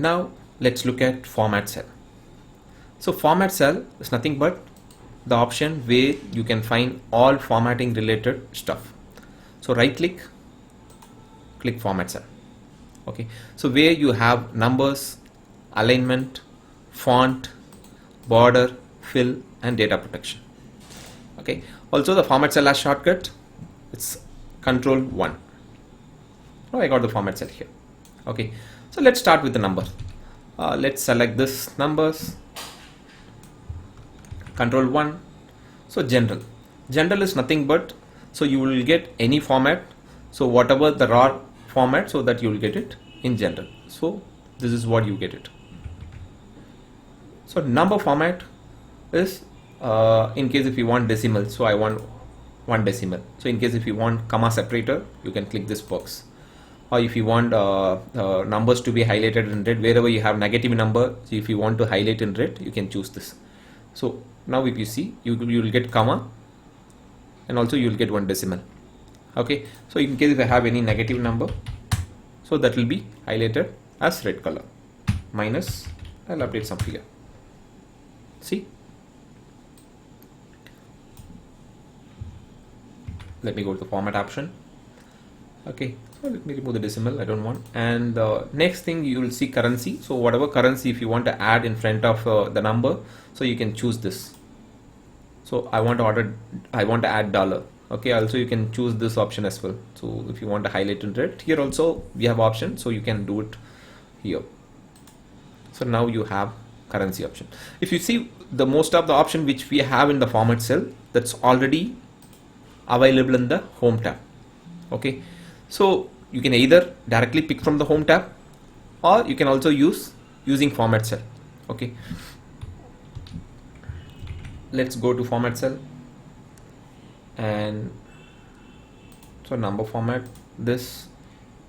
Now let's look at format cell. So format cell is nothing but the option where you can find all formatting related stuff. So right click, click format cell. Okay, so where you have numbers, alignment, font, border, fill, and data protection. Okay, also the format cell has shortcut, it's Control 1. Now I got the format cell here. Okay, so let's start with the number. Let's select this numbers, Control 1. So general is nothing but, so you will get any format, so whatever the raw format, so that you will get it in general. So this is what you get it. So number format is in case if you want decimal, so I want 1 decimal. So in case if you want comma separator, you can click this box. Or if you want numbers to be highlighted in red, wherever you have negative number, so if you want to highlight in red, you can choose this. So now if you see, you will get comma, and also you will get 1 decimal. Okay, so in case if I have any negative number, so that will be highlighted as red color. Minus, I'll update some figure. See, let me go to the format option. Okay, so let me remove the decimal, I don't want. And next thing, you will see currency. So whatever currency if you want to add in front of the number, so you can choose this. So I want to add dollar. Okay, also you can choose this option as well. So if you want to highlight in red, here also we have option, so you can do it here. So now you have currency option. If you see, the most of the option which we have in the format cell, that's already available in the home tab. Okay, so you can either directly pick from the home tab, or you can also using format cell. Okay, let's go to format cell, and so number format this,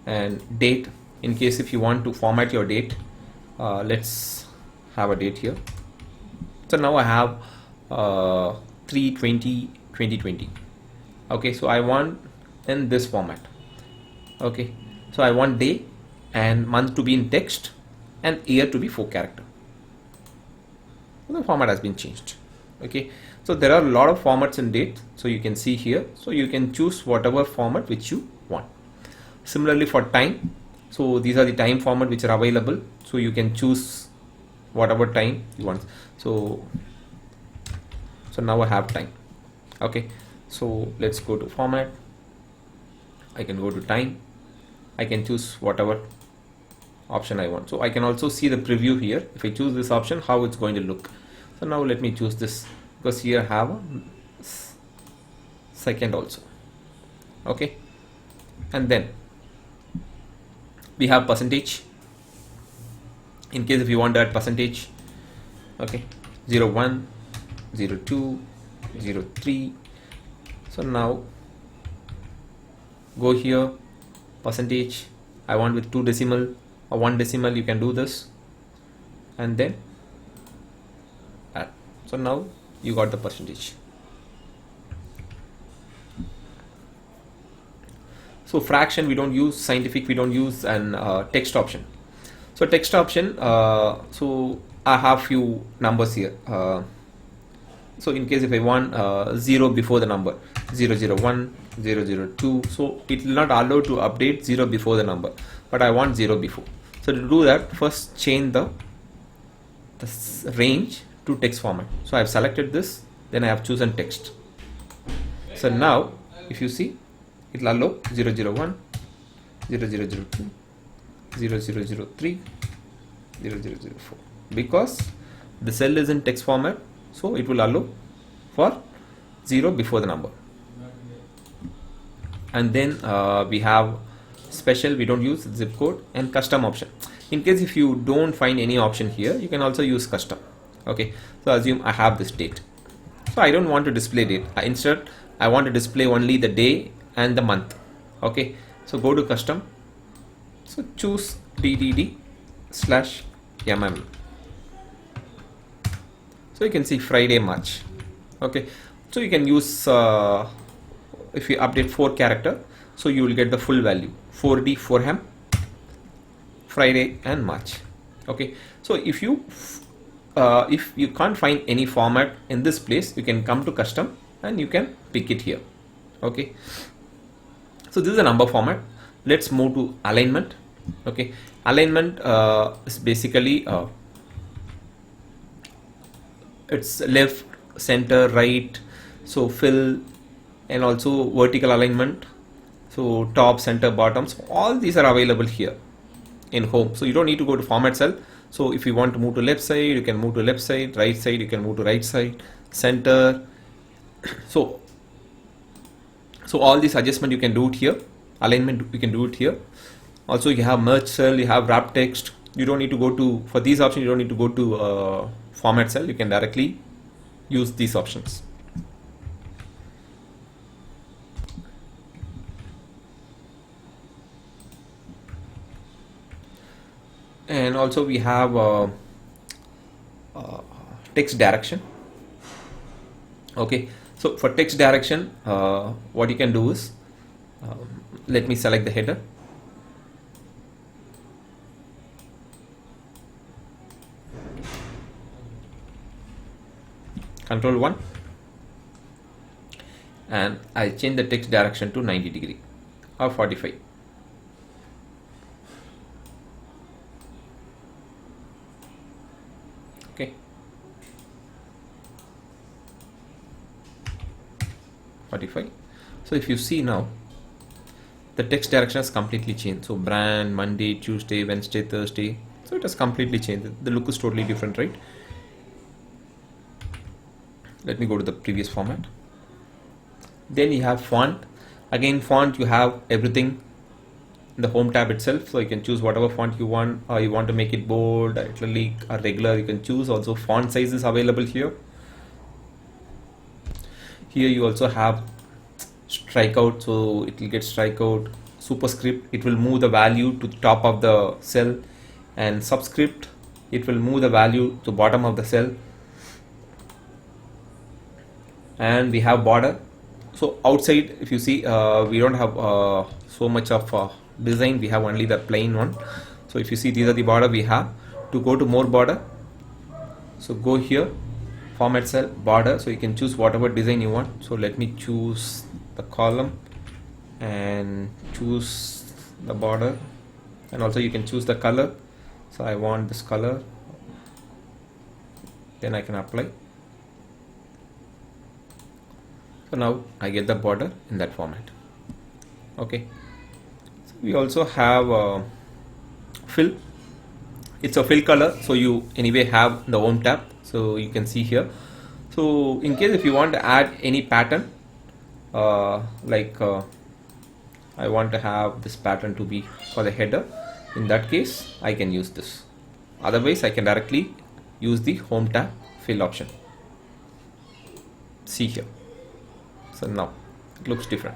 and date, in case if you want to format your date, let's have a date here. So now I have 3/20/2020. Okay, so I want in this format. Okay, so I want day and month to be in text and year to be 4 character. The format has been changed. Okay, so there are a lot of formats in date, so you can see here, so you can choose whatever format which you want. Similarly for time, so these are the time format which are available, so you can choose whatever time you want. So now I have time. Okay, so let's go to format. I can go to time, I can choose whatever option I want. So I can also see the preview here. If I choose this option, how it's going to look. So now let me choose this, because here I have a second also. Okay, and then we have percentage. In case if you want to add percentage, okay, 01, 02, 03. So now go here, percentage, I want with 2 decimal or 1 decimal, you can do this, and then add. So now you got the percentage. So fraction we don't use, scientific we don't use, and text option. So text option, so I have few numbers here. So in case if I want 0 before the number, 001, 002, so it will not allow to update 0 before the number, but I want 0 before. So to do that, first change the range to text format. So I have selected this, then I have chosen text. So now if you see, it will allow 001, 0002, 0003, 0004, because the cell is in text format, so it will allow for 0 before the number. And then we have special, we don't use zip code, and custom option. In case if you don't find any option here, you can also use custom. Okay, so assume I have this date, so I don't want to display date. Instead I want to display only the day and the month. Okay, so go to custom, so choose DDD/mm. So you can see Friday, March. Okay, so you can use if you update 4 character, so you will get the full value 4D 4M, Friday and March. Okay, so if you can't find any format in this place, you can come to custom and you can pick it here. Okay, so this is a number format. Let's move to alignment. Okay, alignment is basically it's left, center, right, so fill, and also vertical alignment, so top, center, bottom. So all these are available here in home, so you don't need to go to format cell. So if you want to move to left side, you can move to left side, right side, you can move to right side, center. So all these adjustment you can do it here. Alignment you can do it here. Also you have merge cell, you have wrap text. You don't need to go to, for these options you don't need to go to format cell. You can directly use these options. And also we have text direction. Okay, so for text direction, what you can do is, let me select the header. Control 1, and I change the text direction to 90 degree or 45. Okay, 45. So if you see now, the text direction has completely changed. So brand, Monday, Tuesday, Wednesday, Thursday. So it has completely changed. The look is totally different, right? Let me go to the previous format. Then you have font. Again, font, you have everything in the home tab itself. So you can choose whatever font you want, or you want to make it bold, italic, or regular, you can choose. Also font size is available here. Here you also have strikeout, so it will get strikeout. Superscript, it will move the value to the top of the cell, and subscript, it will move the value to bottom of the cell. And we have border. So outside, if you see, we don't have so much of design. We have only the plain one. So if you see, these are the border we have. To go to more border, so go here, format cell, border. So you can choose whatever design you want. So let me choose the column and choose the border, and also you can choose the color. So I want this color, then I can apply. So now I get the border in that format. Okay, so we also have fill. It's a fill color, so you anyway have the home tab, so you can see here. So in case if you want to add any pattern, I want to have this pattern to be for the header, in that case I can use this. Otherwise I can directly use the home tab fill option. See here. So now it looks different.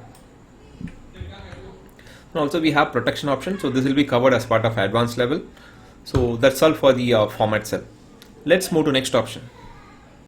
And also we have protection option, so this will be covered as part of advanced level. So that's all for the format cell. Let's move to next option.